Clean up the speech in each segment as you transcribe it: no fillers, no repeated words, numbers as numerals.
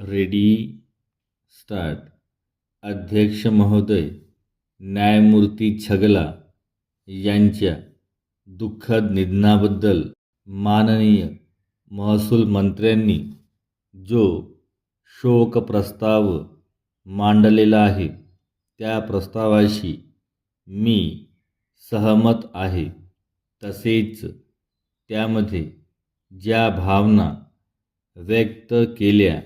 Ready start. अध्यक्ष महोदय, न्यायमूर्ती छगला यांच्या दुःखद निधनाबद्दल माननीय महसूल मंत्र्यांनी जो शोक प्रस्ताव मांडलेला आहे त्या प्रस्तावाशी मी सहमत आहे. तसेच त्यामध्ये ज्या भावना व्यक्त केल्या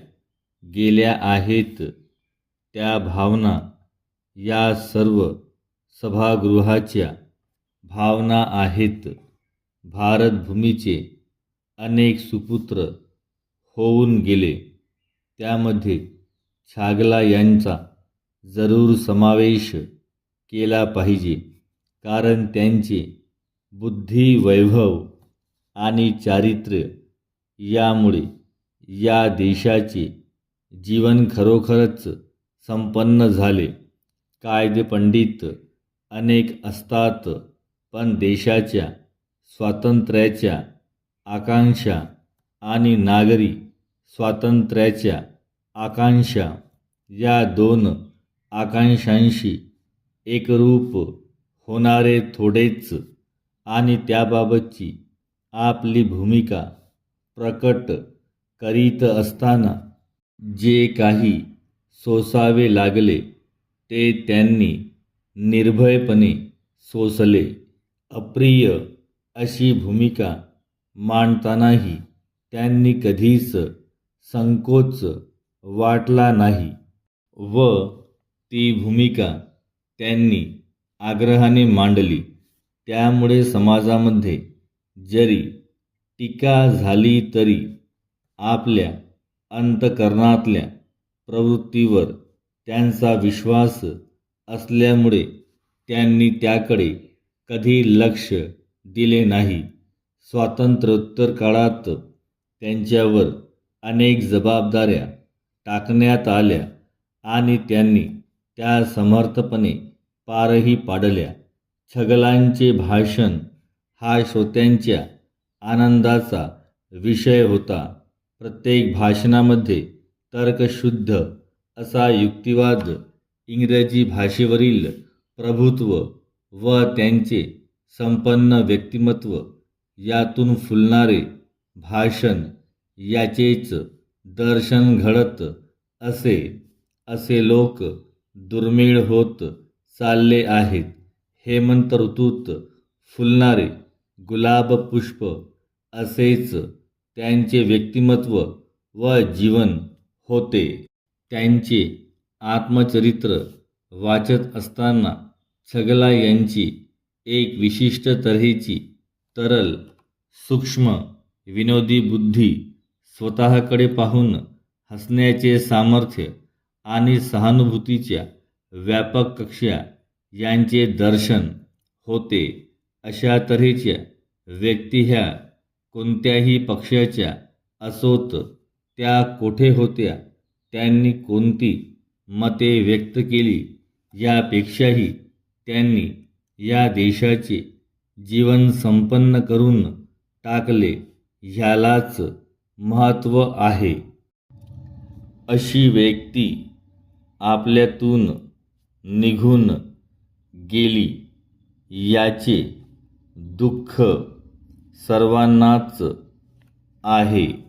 गेल्या आहेत त्या भावना या सर्व सभागृहाच्या भावना आहेत. भारतभूमीचे अनेक सुपुत्र होऊन गेले, त्यामध्ये छागला यांचा जरूर समावेश केला पाहिजे, कारण त्यांचे बुद्धी वैभव आणि चारित्र्य यामुळे या देशाचे जीवन खरोखरच संपन्न झाले. कायदेपंडित अनेक असतात, पण देशाच्या स्वातंत्र्याच्या आकांक्षा आणि नागरी स्वातंत्र्याच्या आकांक्षा या दोन आकांक्षांशी एकरूप होणारे थोडेच, आणि त्याबाबतची आपली भूमिका प्रकट करीत असताना जे काही सोसावे लागले ते त्यांनी निर्भयपणे सोसले. अप्रिय अशी भूमिका मांडतानाही त्यांनी कधीच संकोच वाटला नाही व ती भूमिका त्यांनी आग्रहाने मांडली. त्यामुळे समाजामध्ये जरी टीका झाली तरी आपल्या अंतःकरणातल्या प्रवृत्तीवर त्यांचा विश्वास असल्यामुळे त्यांनी त्याकडे कधी लक्ष दिले नाही. स्वातंत्र्योत्तर काळात त्यांच्यावर अनेक जबाबदाऱ्या टाकण्यात आल्या आणि त्यांनी त्या समर्थपणे पारही पाडल्या. छगलांचे भाषण हा श्रोत्यांच्या आनंदाचा विषय होता. प्रत्येक भाषणामध्ये तर्कशुद्ध असा युक्तिवाद, इंग्रजी भाषेवरील प्रभुत्व व त्यांचे संपन्न व्यक्तिमत्व यातून फुलणारे भाषण याचेच दर्शन घडत असे. असे लोक दुर्मिळ होत चालले आहेत. हेमंत ऋतूत फुलणारे गुलाब पुष्प असेच त्यांचे व्यक्तिमत्व व जीवन होते. त्यांचे आत्मचरित्र वाचत असताना छगला यांची एक विशिष्ट तऱ्हेची तरल, सूक्ष्म, विनोदी बुद्धी, स्वतःकडे पाहून हसण्याचे सामर्थ्य आणि सहानुभूतीच्या व्यापक कक्षा यांचे दर्शन होते. अशा तऱ्हेच्या व्यक्ती ह्या कोणत्याही पक्षाच्या असोत, त्या कोठे होत्या, त्यांनी कोणती मते व्यक्त केली यापेक्षाही त्यांनी या देशाचे जीवन संपन्न करून टाकले ह्यालाच महत्त्व आहे. अशी व्यक्ती आपल्यातून निघून गेली याचे दुःख सर्वांनाच आहे.